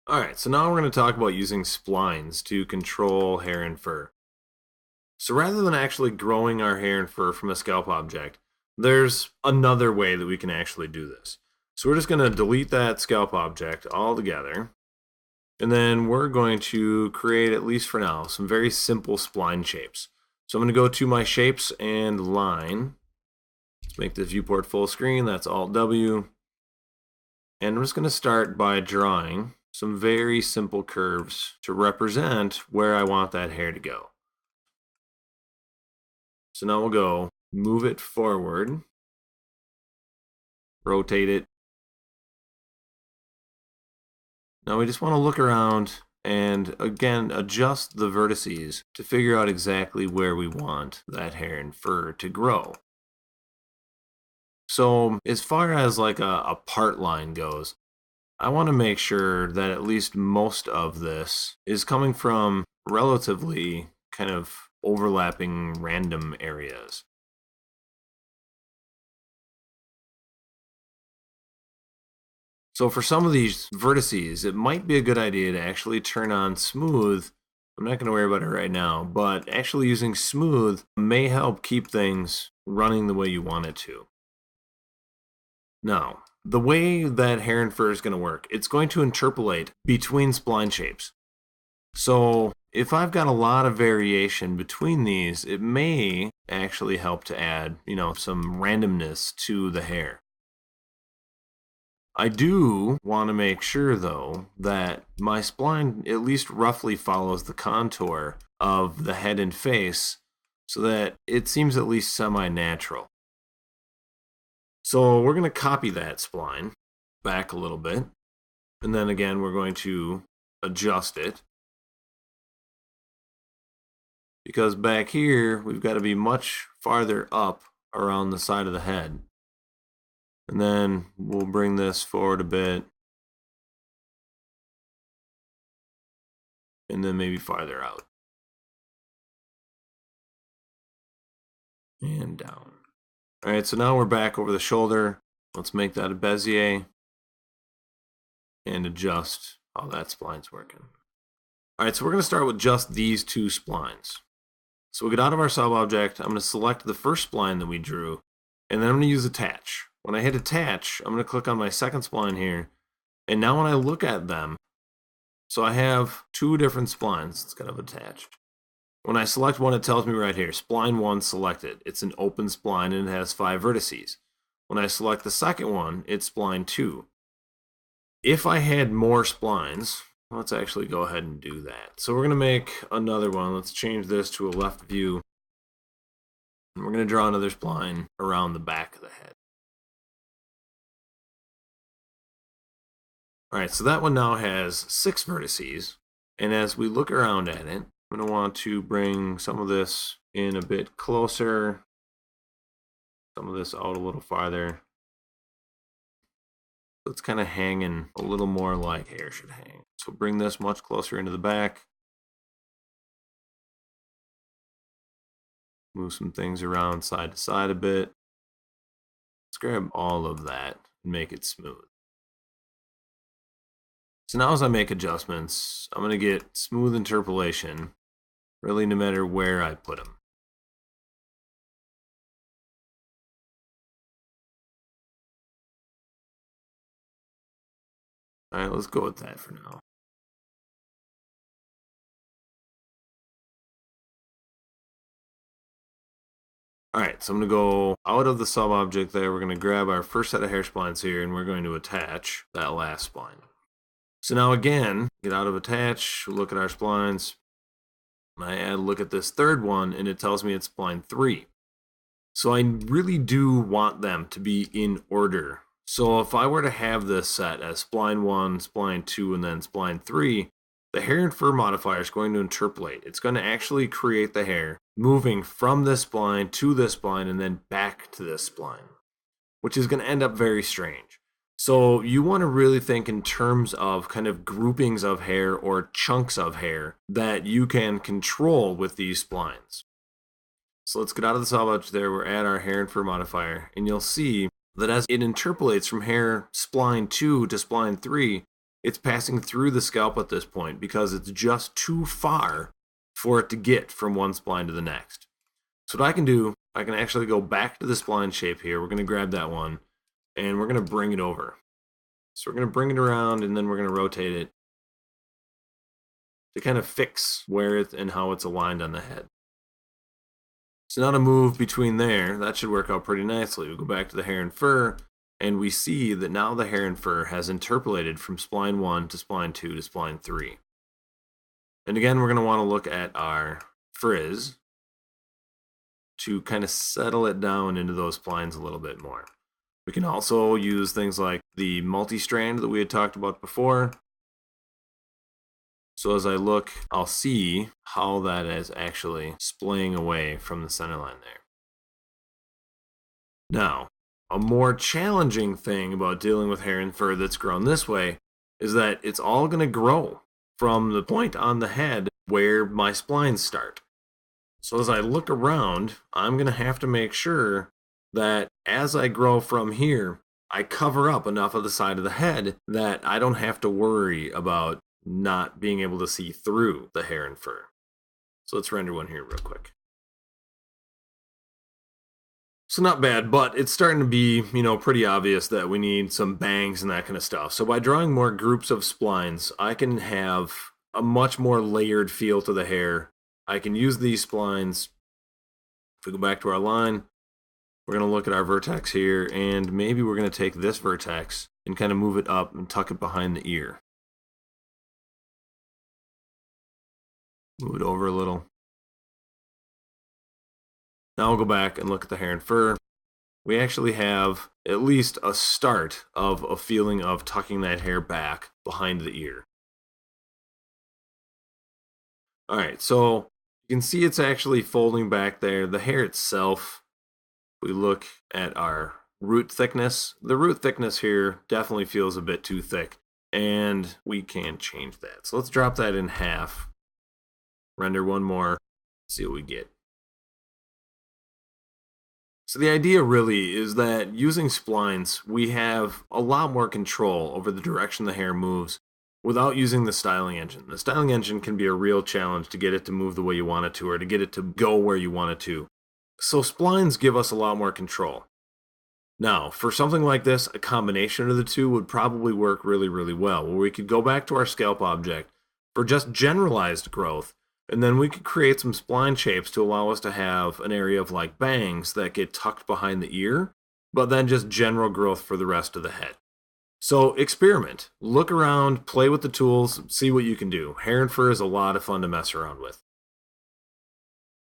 Alright, so now we're going to talk about using splines to control hair and fur. So rather than actually growing our hair and fur from a scalp object, there's another way that we can actually do this. So we're just going to delete that scalp object altogether. And then we're going to create, at least for now, some very simple spline shapes. So I'm going to go to my shapes and line. Let's make this viewport full screen. That's Alt W. And I'm just going to start by drawing some very simple curves to represent where I want that hair to go. So now we'll go move it forward, rotate it. Now we just want to look around and again adjust the vertices to figure out exactly where we want that hair and fur to grow. So as far as like a part line goes, I want to make sure that at least most of this is coming from relatively kind of overlapping random areas. So for some of these vertices, it might be a good idea to actually turn on smooth. I'm not going to worry about it right now, but actually using smooth may help keep things running the way you want it to. Now, the way that hair and fur is going to work, it's going to interpolate between spline shapes. So if I've got a lot of variation between these, it may actually help to add, some randomness to the hair. I do want to make sure, though, that my spline at least roughly follows the contour of the head and face so that it seems at least semi-natural. So we're going to copy that spline back a little bit, and then again we're going to adjust it, because back here we've got to be much farther up around the side of the head. And then we'll bring this forward a bit, and then maybe farther out and down. All right, so now we're back over the shoulder. Let's make that a Bezier and adjust how that spline's working. All right, so we're going to start with just these two splines. So we'll get out of our sub-object. I'm going to select the first spline that we drew, and then I'm going to use attach. When I hit attach, I'm going to click on my second spline here, and now when I look at them, so I have two different splines that's kind of attached. When I select one, it tells me right here, spline 1 selected. It's an open spline and it has 5 vertices. When I select the second one, it's spline 2. If I had more splines, let's actually go ahead and do that. So we're going to make another one. Let's change this to a left view. And we're going to draw another spline around the back of the head. All right, so that one now has 6 vertices. And as we look around at it, I'm going to want to bring some of this in a bit closer, some of this out a little farther. So it's kind of hanging a little more like hair should hang. So bring this much closer into the back. Move some things around side to side a bit. Let's grab all of that and make it smooth. So now as I make adjustments, I'm going to get smooth interpolation, really no matter where I put them. All right, let's go with that for now. All right, so I'm going to go out of the sub-object there. We're going to grab our first set of hair splines here, and we're going to attach that last spline. So now again, get out of attach, look at our splines. I add a look at this third one, and it tells me it's spline 3. So I really do want them to be in order. So if I were to have this set as spline 1, spline 2, and then spline 3, the hair and fur modifier is going to interpolate. It's going to actually create the hair moving from this spline to this spline and then back to this spline, which is going to end up very strange. So you want to really think in terms of kind of groupings of hair or chunks of hair that you can control with these splines. So let's get out of the sub-object there. We're at our hair and fur modifier, and you'll see that as it interpolates from hair spline 2 to spline 3, it's passing through the scalp at this point because it's just too far for it to get from one spline to the next. So what I can do, I can actually go back to the spline shape here. We're going to grab that one, and we're going to bring it over. So we're going to bring it around, and then we're going to rotate it to kind of fix where it and how it's aligned on the head. So now to move between there, that should work out pretty nicely. We go back to the hair and fur, and we see that now the hair and fur has interpolated from spline 1 to spline 2 to spline 3. And again, we're going to want to look at our frizz to kind of settle it down into those splines a little bit more. We can also use things like the multi-strand that we had talked about before. So as I look, I'll see how that is actually splaying away from the center line there. Now, a more challenging thing about dealing with hair and fur that's grown this way is that it's all going to grow from the point on the head where my splines start. So as I look around, I'm going to have to make sure that as I grow from here, I cover up enough of the side of the head that I don't have to worry about not being able to see through the hair and fur. So let's render one here real quick. So not bad, but it's starting to be, pretty obvious that we need some bangs and that kind of stuff. So by drawing more groups of splines, I can have a much more layered feel to the hair. I can use these splines. If we go back to our line, we're going to look at our vertex here, and maybe we're going to take this vertex and kind of move it up and tuck it behind the ear. Move it over a little. Now we'll go back and look at the hair and fur. We actually have at least a start of a feeling of tucking that hair back behind the ear. All right, so you can see it's actually folding back there. The hair itself, if we look at our root thickness, the root thickness here definitely feels a bit too thick, and we can change that. So let's drop that in half, render one more, see what we get. So the idea really is that using splines, we have a lot more control over the direction the hair moves without using the styling engine. The styling engine can be a real challenge to get it to move the way you want it to, or to get it to go where you want it to. So splines give us a lot more control. Now, for something like this, a combination of the two would probably work really, really well, where we could go back to our scalp object for just generalized growth, and then we could create some spline shapes to allow us to have an area of like bangs that get tucked behind the ear, but then just general growth for the rest of the head. So experiment, look around, play with the tools, see what you can do. Hair and fur is a lot of fun to mess around with.